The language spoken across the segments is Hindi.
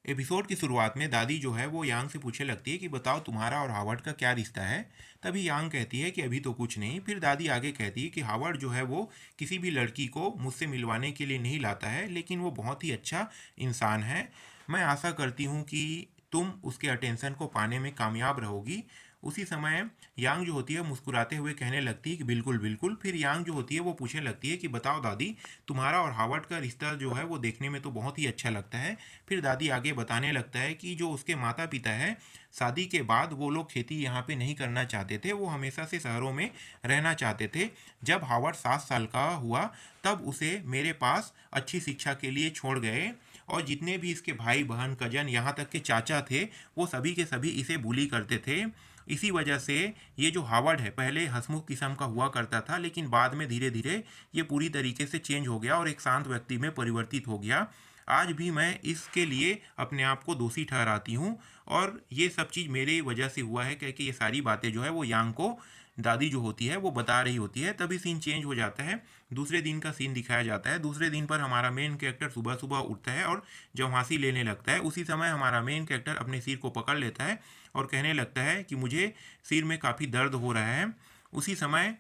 एपिसोड की शुरुआत में दादी जो है वो यांग से पूछने लगती है कि बताओ तुम्हारा और हावर्ड का क्या रिश्ता है। तभी यांग कहती है कि अभी तो कुछ नहीं। फिर दादी आगे कहती है कि हावर्ड जो है वो किसी भी लड़की को मुझसे मिलवाने के लिए नहीं लाता है, लेकिन वो बहुत ही अच्छा इंसान है। मैं आशा करती हूँ कि तुम उसके अटेंशन को पाने में कामयाब रहोगी। उसी समय यांग जो होती है मुस्कुराते हुए कहने लगती है कि बिल्कुल बिल्कुल। फिर यांग जो होती है वो पूछने लगती है कि बताओ दादी, तुम्हारा और हावर्ड का रिश्ता जो है वो देखने में तो बहुत ही अच्छा लगता है। फिर दादी आगे बताने लगता है कि जो उसके माता पिता है, शादी के बाद वो लोग खेती यहाँ पे नहीं करना चाहते थे, वो हमेशा से शहरों में रहना चाहते थे। जब हावर्ड 7 साल का हुआ तब उसे मेरे पास अच्छी शिक्षा के लिए छोड़ गए, और जितने भी इसके भाई बहन कजन यहाँ तक के चाचा थे वो सभी के सभी इसे बुली करते थे। इसी वजह से ये जो हावर्ड है पहले हंसमुख किस्म का हुआ करता था, लेकिन बाद में धीरे धीरे ये पूरी तरीके से चेंज हो गया और एक शांत व्यक्ति में परिवर्तित हो गया। आज भी मैं इसके लिए अपने आप को दोषी ठहराती हूँ, और ये सब चीज़ मेरे वजह से हुआ है, क्योंकि ये सारी बातें जो है वो यांग को दादी जो होती है वो बता रही होती है। तभी सीन चेंज हो जाता है। दूसरे दिन का सीन दिखाया जाता है। दूसरे दिन पर हमारा मेन कैरेक्टर सुबह सुबह उठता है और जब फांसी लेने लगता है, उसी समय हमारा मेन कैरेक्टर अपने सिर को पकड़ लेता है और कहने लगता है कि मुझे सिर में काफ़ी दर्द हो रहा है। उसी समय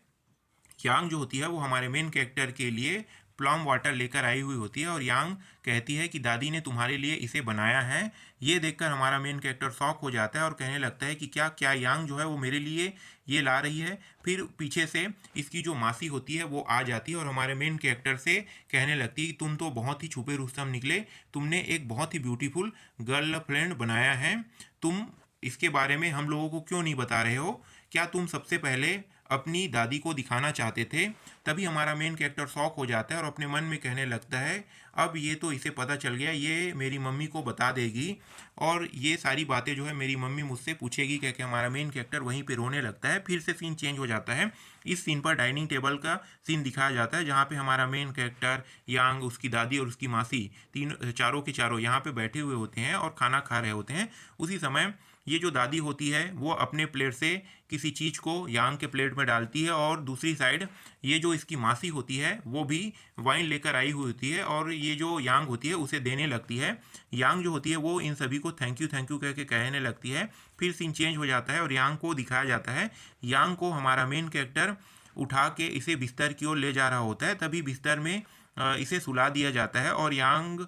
यांग जो होती है वो हमारे मेन कैरेक्टर के लिए प्लम वाटर लेकर आई हुई होती है, और यांग कहती है कि दादी ने तुम्हारे लिए इसे बनाया है। ये देखकर हमारा मेन कैरेक्टर शॉक हो जाता है और कहने लगता है कि क्या क्या यांग जो है वो मेरे लिए ये ला रही है। फिर पीछे से इसकी जो मासी होती है वो आ जाती है और हमारे मेन कैरेक्टर से कहने लगती है कि तुम तो बहुत ही छुपे रुस्तम निकले, तुमने एक बहुत ही ब्यूटीफुल गर्ल फ्रेंड बनाया है। तुम इसके बारे में हम लोगों को क्यों नहीं बता रहे हो? क्या तुम सबसे पहले अपनी दादी को दिखाना चाहते थे? तभी हमारा मेन कैरेक्टर शॉक हो जाता है और अपने मन में कहने लगता है अब ये तो इसे पता चल गया, ये मेरी मम्मी को बता देगी और ये सारी बातें जो है मेरी मम्मी मुझसे पूछेगी। कह के हमारा मेन कैरेक्टर वहीं पे रोने लगता है। फिर से सीन चेंज हो जाता है। इस सीन पर डाइनिंग टेबल का सीन दिखाया जाता है, जहाँ पे हमारा मेन कैरेक्टर यांग, उसकी दादी और उसकी मासी तीन चारों के चारों यहाँ पे बैठे हुए होते हैं और खाना खा रहे होते हैं। उसी समय ये जो दादी होती है वो अपने प्लेट से किसी चीज़ को यांग के प्लेट में डालती है, और दूसरी साइड ये जो इसकी मासी होती है वो भी वाइन लेकर आई हुई होती है और ये जो यांग होती है उसे देने लगती है। यांग जो होती है वो इन सभी को थैंक यू कह के कहने लगती है। फिर सीन चेंज हो जाता है और यांग को दिखाया जाता है। यांग को हमारा मेन कैरेक्टर उठा के इसे बिस्तर की ओर ले जा रहा होता है। तभी बिस्तर में इसे सुला दिया जाता है और यांग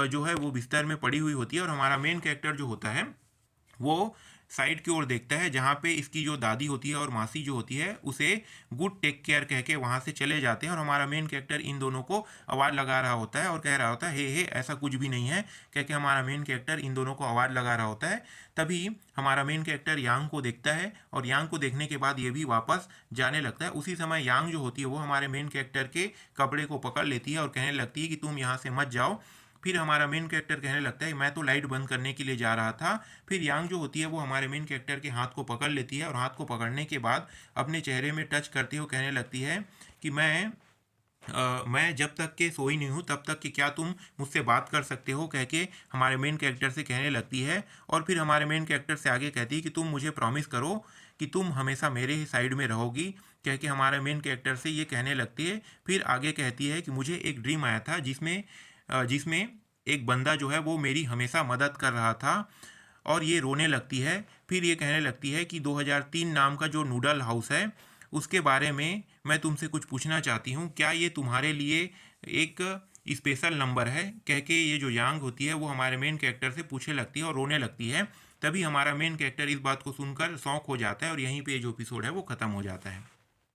जो है वो बिस्तर में पड़ी हुई होती है, और हमारा मेन कैरेक्टर जो होता है वो साइड की ओर देखता है जहाँ पे इसकी जो दादी होती है और मासी जो होती है उसे गुड टेक केयर कह के वहाँ से चले जाते हैं, और हमारा मेन कैरेक्टर इन दोनों को आवाज़ लगा रहा होता है और कह रहा होता है हे ऐसा कुछ भी नहीं है, कह के हमारा मेन कैरेक्टर इन दोनों को आवाज़ लगा रहा होता है। तभी हमारा मेन कैरेक्टर यांग को देखता है और यांग को देखने के बाद ये भी वापस जाने लगता है। उसी समय यांग जो होती है वो हमारे मेन कैरेक्टर के कपड़े को पकड़ लेती है और कहने लगती है कि तुम यहाँ से मत जाओ। फिर हमारा मेन कैरेक्टर कहने लगता है मैं तो लाइट बंद करने के लिए जा रहा था। फिर यांग जो होती है वो हमारे मेन कैरेक्टर के हाथ को पकड़ लेती है और हाथ को पकड़ने के बाद अपने चेहरे में टच करते हुए कहने लगती है कि मैं जब तक के सोई नहीं हूँ तब तक कि क्या तुम मुझसे बात कर सकते हो, कह के हमारे मेन कैरेक्टर से कहने लगती है। और फिर हमारे मेन कैरेक्टर से आगे कहती है कि तुम मुझे प्रॉमिस करो कि तुम हमेशा मेरे ही साइड में रहोगी, कह के हमारे मेन कैरेक्टर से ये कहने लगती है। फिर आगे कहती है कि मुझे एक ड्रीम आया था जिसमें एक बंदा जो है वो मेरी हमेशा मदद कर रहा था, और ये रोने लगती है। फिर ये कहने लगती है कि 2003 नाम का जो नूडल हाउस है उसके बारे में मैं तुमसे कुछ पूछना चाहती हूँ, क्या ये तुम्हारे लिए एक स्पेशल नंबर है, कह के ये जो यांग होती है वो हमारे मेन कैरेक्टर से पूछने लगती है और रोने लगती है। तभी हमारा मेन कैरेक्टर इस बात को सुनकर शौक हो जाता है और यहीं पे जो एपिसोड है वो ख़त्म हो जाता है।